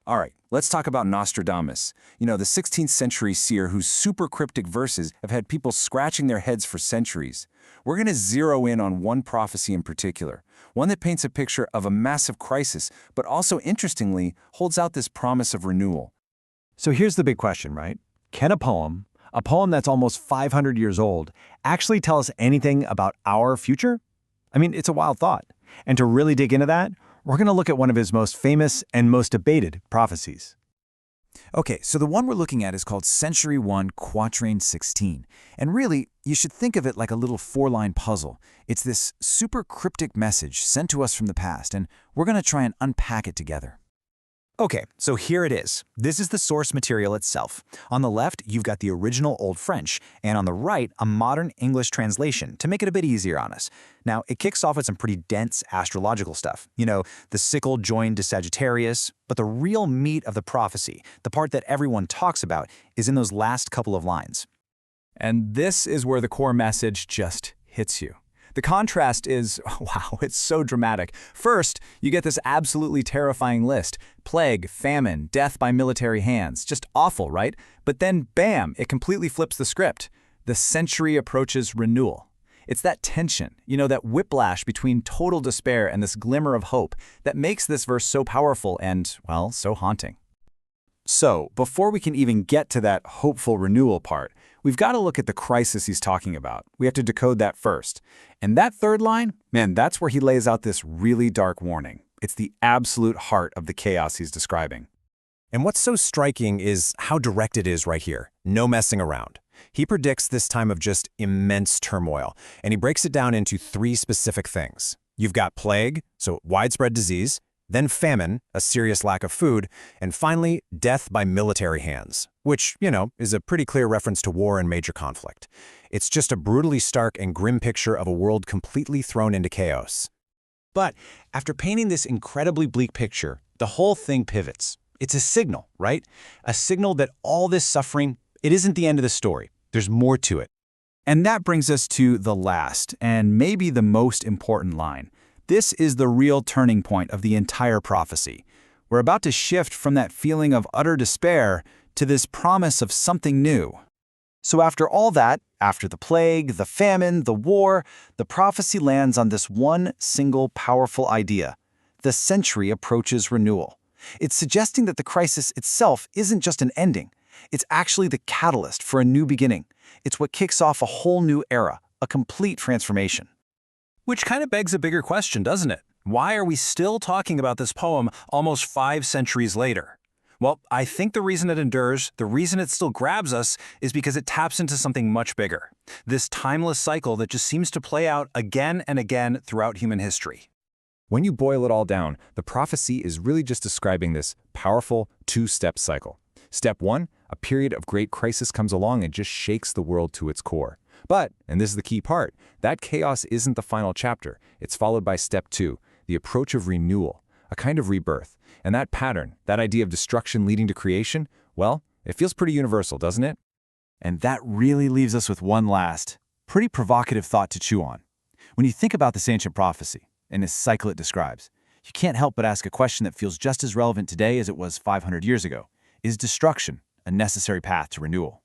All right, let's talk about Nostradamus. You know, the 16th century seer whose super cryptic verses have had people scratching their heads for centuries. We're going to zero in on one prophecy in particular, one that paints a picture of a massive crisis, but also, interestingly, holds out this promise of renewal. So here's the big question, right? Can a poem that's almost 500 years old, actually tell us anything about our future? I mean, it's a wild thought. And to really dig into that, we're going to look at one of his most famous and most debated prophecies. Okay, so the one we're looking at is called Century 1, Quatrain 16. And really, you should think of it like a little four-line puzzle. It's this super cryptic message sent to us from the past, and we're going to try and unpack it together. Okay, so here it is. This is the source material itself. On the left, you've got the original Old French, and on the right, a modern English translation to make it a bit easier on us. Now, it kicks off with some pretty dense astrological stuff. You know, the sickle joined to Sagittarius, but the real meat of the prophecy, the part that everyone talks about, is in those last couple of lines. And this is where the core message just hits you. The contrast is, wow, it's so dramatic. First, you get this absolutely terrifying list. Plague, famine, death by military hands. Just awful, right? But then, bam, it completely flips the script. The century approaches renewal. It's that tension, you know, that whiplash between total despair and this glimmer of hope that makes this verse so powerful and, well, so haunting. So, before we can even get to that hopeful renewal part, we've got to look at the crisis he's talking about. We have to decode that first. And that third line, man, that's where he lays out this really dark warning. It's the absolute heart of the chaos he's describing. And what's so striking is how direct it is right here. No messing around. He predicts this time of just immense turmoil, and he breaks it down into three specific things. You've got plague, so widespread disease, then famine, a serious lack of food, and finally, death by military hands, which, you know, is a pretty clear reference to war and major conflict. It's just a brutally stark and grim picture of a world completely thrown into chaos. But after painting this incredibly bleak picture, the whole thing pivots. It's a signal, right? A signal that all this suffering, it isn't the end of the story. There's more to it. And that brings us to the last, and maybe the most important line. This is the real turning point of the entire prophecy. We're about to shift from that feeling of utter despair to this promise of something new. So after all that, after the plague, the famine, the war, the prophecy lands on this one single powerful idea. The century approaches renewal. It's suggesting that the crisis itself isn't just an ending. It's actually the catalyst for a new beginning. It's what kicks off a whole new era, a complete transformation. Which kind of begs a bigger question, doesn't it? Why are we still talking about this poem almost 5 centuries later? Well, I think the reason it endures, the reason it still grabs us, is because it taps into something much bigger. This timeless cycle that just seems to play out again and again throughout human history. When you boil it all down, the prophecy is really just describing this powerful two-step cycle. Step 1, a period of great crisis comes along and just shakes the world to its core. But, and this is the key part, that chaos isn't the final chapter. It's followed by step 2, the approach of renewal, a kind of rebirth. And that pattern, that idea of destruction leading to creation, well, it feels pretty universal, doesn't it? And that really leaves us with one last, pretty provocative thought to chew on. When you think about this ancient prophecy, and this cycle it describes, you can't help but ask a question that feels just as relevant today as it was 500 years ago. Is destruction a necessary path to renewal?